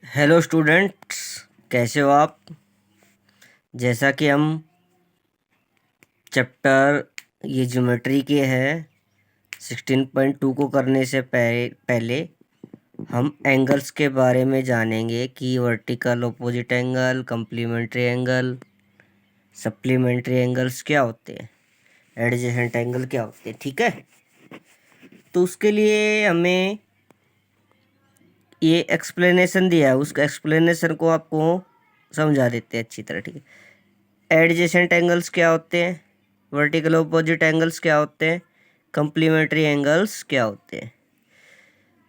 Hello students, कैसे हो आप। जैसा कि हम चैप्टर ये ज्योमेट्री के है 16.2 को करने से पहले हम एंगल्स के बारे में जानेंगे कि vertical opposite angle, complementary angle, supplementary angles क्या होते हैं, एडजेसेंट एंगल क्या होते हैं। ठीक है, तो उसके लिए हमें ये एक्सप्लेनेशन दिया है, उस एक्सप्लेनेशन को आपको समझा देते हैं अच्छी तरह। ठीक है, एडजेसेंट एंगल्स क्या होते हैं, वर्टिकल अपोजिट एंगल्स क्या होते हैं, कंप्लीमेंट्री एंगल्स क्या होते हैं।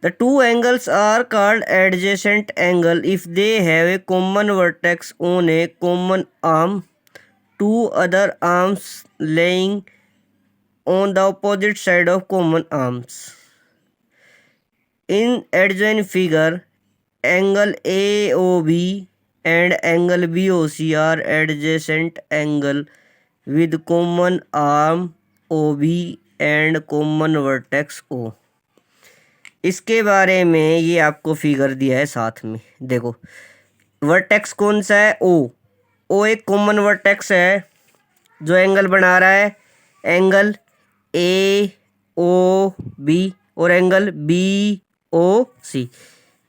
The two angles are called adjacent angle if they have a common vertex on a common arm, two other arms lying on the opposite side of common arms. In adjoint figure, angle AOB and angle BOC are adjacent angle with common arm OB and common vertex O। इसके बारे में ये आपको figure दिया है साथ में, देखो वर्टेक्स कौन सा है, ओ एक कॉमन वर्टेक्स है जो एंगल बना रहा है, एंगल AOB और एंगल BOC।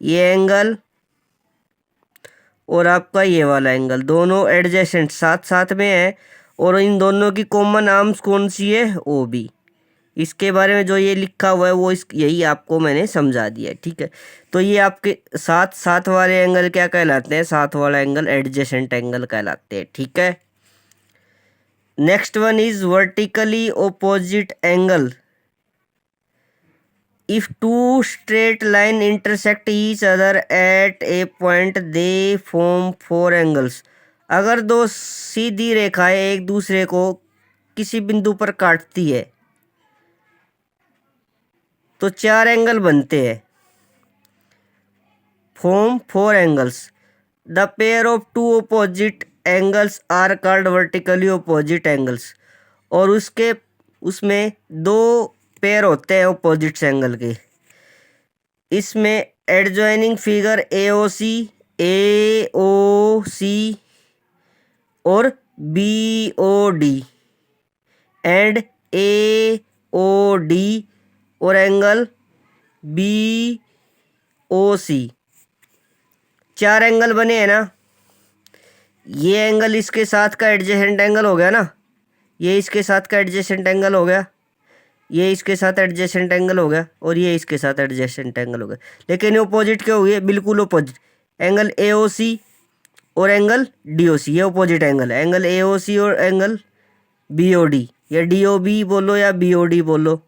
ये एंगल और आपका ये वाला एंगल दोनों एडजेसेंट साथ साथ में है, और इन दोनों की कॉमन आर्म्स कौन सी है, OB। इसके बारे में जो ये लिखा हुआ है वो यही आपको मैंने समझा दिया है। ठीक है, तो ये आपके साथ साथ वाले एंगल क्या कहलाते हैं, साथ वाला एंगल एडजेसेंट एंगल कहलाते हैं। ठीक है, next one is vertically opposite angle. If two straight line intersect each other at a point, they form four angles। अगर दो सीधी रेखाएं एक दूसरे को किसी बिंदु पर काटती है तो चार एंगल बनते हैं, form four angles. The pair of two opposite angles are called vertically opposite angles. और उसमें दो पेयर होते हैं ऑपोजिट एंगल के। इसमें एडजॉइनिंग फिगर AOC और BOD एंड AOD और एंगल BOC, चार एंगल बने हैं ना। ये एंगल इसके साथ का एडजेसेंट एंगल हो गया ना, ये इसके साथ का एडजेसेंट एंगल हो गया, ये इसके साथ एडजेसेंट एंगल हो गया, और ये इसके साथ एडजेसेंट एंगल हो गया। लेकिन ये अपोजिट क्या हुए, बिल्कुल अपोजिट। एंगल AOC और एंगल DOC ये अपोजिट एंगल है। एंगल AOC और एंगल BOD या DOB बोलो या BOD बोलो,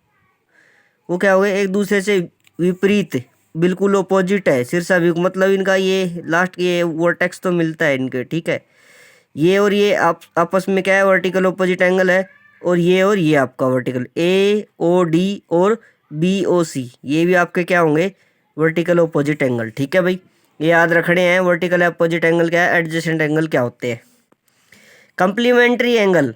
वो क्या हो गए, एक दूसरे से विपरीत, बिल्कुल अपोजिट है। शीर्षा भी मतलब इनका ये लास्ट ये वर्टेक्स तो मिलता है इनके। ठीक है, ये और ये आपस में क्या है, वर्टिकल अपोजिट एंगल है। और ये आपका वर्टिकल AOD और BOC ये भी आपके क्या होंगे, वर्टिकल अपोजिट एंगल। ठीक है भाई, ये याद रखने हैं। वर्टिकल अपोजिट एंगल क्या है, एडजेसेंट एंगल क्या होते हैं। कंप्लीमेंट्री एंगल,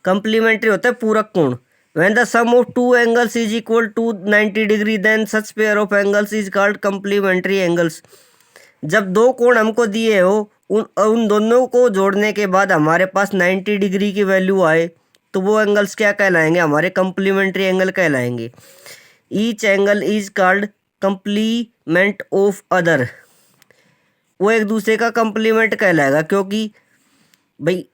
कंप्लीमेंट्री होता है पूरक कोण। When the sum of two angles is equal to 90 degree then such pair of angles is called complementary angles। जब दो कोण हमको दिए हो, उन दोनों को जोड़ने के बाद हमारे पास 90 डिग्री की वैल्यू आए तो वो एंगल्स क्या कहलाएंगे, हमारे कंप्लीमेंट्री एंगल कहलाएंगे। Each angle is called complement of other, वो एक दूसरे का कंप्लीमेंट कहलाएगा। क्योंकि भाई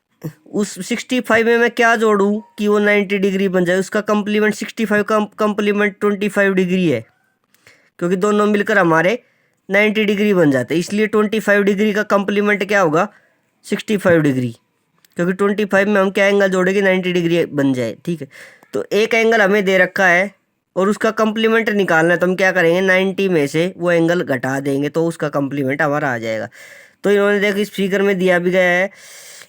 उस 65 में मैं क्या जोड़ूं कि वो 90 डिग्री बन जाए, उसका कंप्लीमेंट 65 का कंप्लीमेंट 25 डिग्री है, क्योंकि दोनों मिलकर हमारे 90 डिग्री बन जाते हैं। इसलिए 25 डिग्री का कंप्लीमेंट क्या होगा, 65 डिग्री, क्योंकि 25 में हम क्या एंगल जोड़ेंगे, 90 डिग्री बन जाए। ठीक है, तो एक एंगल हमें दे रखा है और उसका कंप्लीमेंट निकालना है, तो हम क्या करेंगे, 90 में से वो एंगल घटा देंगे तो उसका कंप्लीमेंट हमारा आ जाएगा। तो इन्होंने देखो इस फिगर में दिया भी गया है,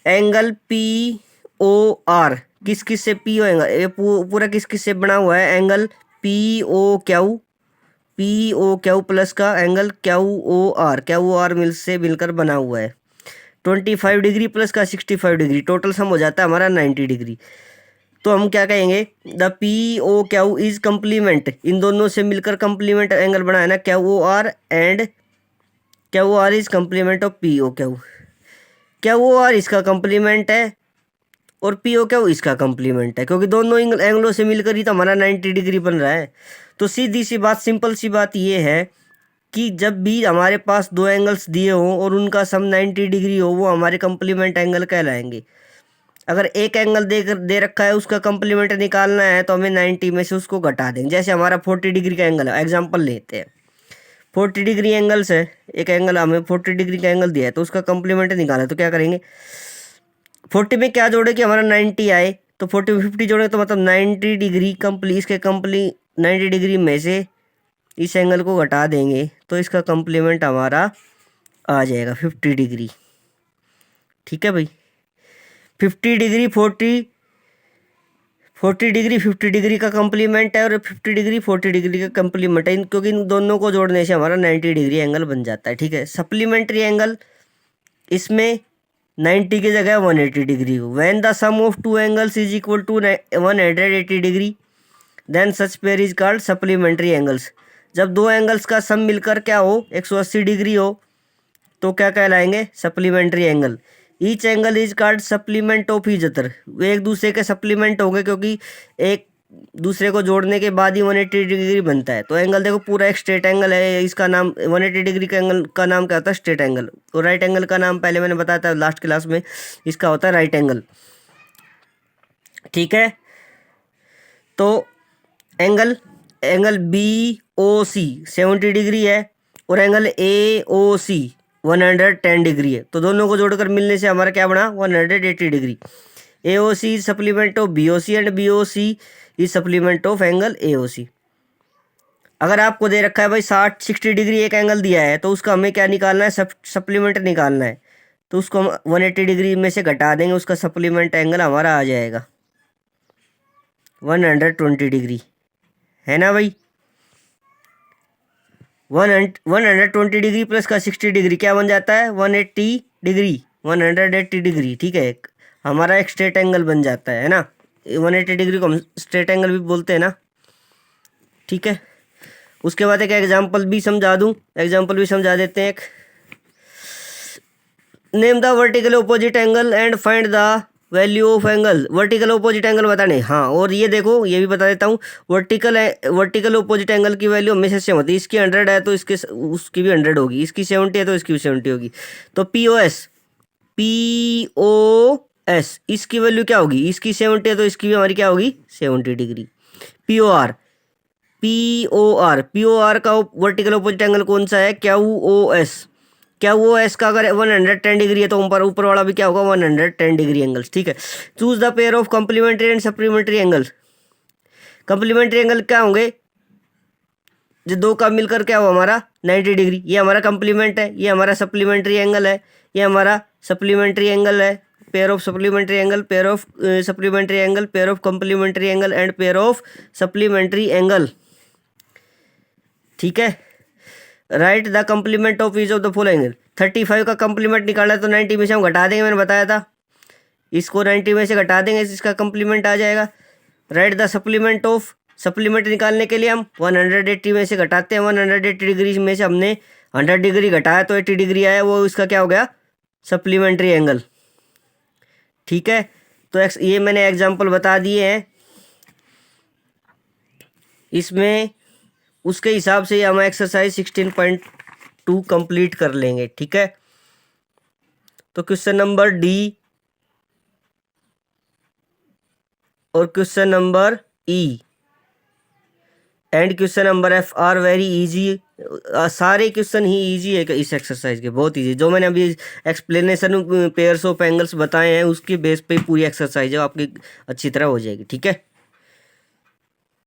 एंगल POR किस किस से PO एंगल, ये पूरा किस किस से बना हुआ है, एंगल POQ प्लस का एंगल QOR मिलकर बना हुआ है। 25 डिग्री प्लस का 65 डिग्री, टोटल सम हो जाता है हमारा 90 डिग्री। तो हम क्या कहेंगे, the P O Q is complement, इन दोनों से मिलकर कंप्लीमेंट एंगल बना है ना, Q O R and Q R is complement of P O Q. Q R इसका कंप्लीमेंट है और पी ओ क्यू इसका कंप्लीमेंट है, क्योंकि दोनों एंगलों से मिलकर ही तो हमारा 90 डिग्री बन रहा है। तो सीधी सी बात, सिंपल सी बात ये है कि जब भी हमारे पास दो एंगल्स दिए हों और उनका सम 90 डिग्री हो, वो हमारे कंप्लीमेंट एंगल कहलाएंगे। अगर एक एंगल दे रखा है, उसका कंप्लीमेंट निकालना है तो हमें 90 में से उसको घटा देंगे। जैसे हमारा 40 डिग्री का एंगल है, एग्जांपल लेते हैं, 40 डिग्री एंगल्स है, एक एंगल हमें 40 डिग्री का एंगल दिया है, तो उसका कंप्लीमेंट निकाला है तो क्या करेंगे, 40 में क्या जोड़े कि हमारा 90 आए, तो 40 में 50 जोड़े तो मतलब 90 डिग्री इसके 90 डिग्री में से इस एंगल को घटा देंगे तो इसका कंप्लीमेंट हमारा आ जाएगा 50 डिग्री। ठीक है भाई, 50 डिग्री 40 डिग्री 50 डिग्री का कंप्लीमेंट है और 50 डिग्री 40 डिग्री का कंप्लीमेंट है, क्योंकि इन दोनों को जोड़ने से हमारा 90 डिग्री एंगल बन जाता है। ठीक है, सप्लीमेंट्री एंगल, इसमें 90 की जगह 180 डिग्री हो। When the sum of two angles is equal to 180 degree then such pair is called supplementary angles. जब दो एंगल्स का सम मिलकर क्या हो, 180 डिग्री हो, तो क्या कहलाएंगे, supplementary angle. Each angle is called supplement of each other, वे एक दूसरे के सप्लीमेंट होंगे, क्योंकि एक दूसरे को जोड़ने के बाद ही 180 डिग्री बनता है। तो एंगल देखो पूरा एक स्ट्रेट एंगल है, इसका नाम 180 डिग्री का एंगल का नाम क्या होता है, स्ट्रेट एंगल। और राइट एंगल का नाम पहले मैंने बताया था लास्ट क्लास में, इसका होता है राइट एंगल। ठीक है, तो एंगल बी ओ सी 70 डिग्री है और angle A O C 110 degree है, तो दोनों को जोड़कर मिलने से हमारा क्या बना, 180 degree. A O C is supplement of B O C and B O C is supplement of angle A O C. अगर आपको दे रखा है भाई 60 डिग्री एक एंगल दिया है, तो उसका हमें क्या निकालना है, सप्लीमेंट निकालना है, तो उसको हम 180 डिग्री में से घटा देंगे, उसका सप्लीमेंट एंगल हमारा आ जाएगा 120 डिग्री, है ना भाई। 120 डिग्री प्लस का 60 डिग्री क्या बन जाता है, 180 डिग्री, 180 डिग्री। ठीक है, हमारा एक स्ट्रेट एंगल बन जाता है ना, 180 डिग्री को हम स्ट्रेट एंगल भी बोलते हैं ना। ठीक है, उसके बाद एक एग्जांपल भी समझा दूं, एग्जांपल भी समझा देते हैं। एक, name the vertical opposite angle and find the value of angle. Vertical opposite angle बताने, हाँ, और ये देखो ये भी बता देता हूँ, वर्टिकल ऑपोजिट एंगल की वैल्यू हमेशा सेम होती है। इसकी 100 है तो उसकी भी 100 होगी, इसकी 70 है तो इसकी भी 70 होगी। तो पी ओ एस इसकी वैल्यू क्या होगी, इसकी 70 है तो इसकी भी हमारी क्या होगी, 70 डिग्री। पी ओ आर का वर्टिकल ऑपोजिट एंगल कौन सा है, क्यू ओ एस का अगर 110 डिग्री है तो ऊपर वाला भी क्या होगा, 110 डिग्री एंगल्स। ठीक है, choose the pair of complementary and supplementary angle. Complementary angle क्या होंगे, जो दो का मिलकर क्या हो हमारा 90 डिग्री, ये हमारा कंप्लीमेंट है, ये हमारा सप्लीमेंट्री एंगल है, ये हमारा सप्लीमेंट्री एंगल है। Pair of supplementary angle, pair of supplementary angle, pair of complementary angle and pair of supplementary angle. ठीक है, right the complement of each of the following. 35 का कंप्लीमेंट निकालना है तो 90 में से हम घटा देंगे, मैंने बताया था, इसको 90 में से घटा देंगे, इसका कंप्लीमेंट आ जाएगा। राइट द सप्लीमेंट निकालने के लिए हम 180 में से घटाते हैं, 180 डिग्री में से हमने 100 डिग्री घटाया तो 80 डिग्री आया, वो इसका क्या हो गया, सप्लीमेंट्री एंगल। ठीक है, तो ये मैंने एग्जाम्पल बता दिए हैं, इसमें उसके हिसाब से हम एक्सरसाइज 16.2 कंप्लीट कर लेंगे। ठीक है, तो क्वेश्चन नंबर डी और question number E and question number F R very easy. सारे क्वेश्चन ही इजी है इस एक्सरसाइज के, बहुत इजी। जो मैंने अभी एक्सप्लेनेशन पेयर्स ऑफ एंगल्स बताए हैं उसके बेस पे पूरी एक्सरसाइज है आपकी अच्छी तरह हो जाएगी। ठीक है।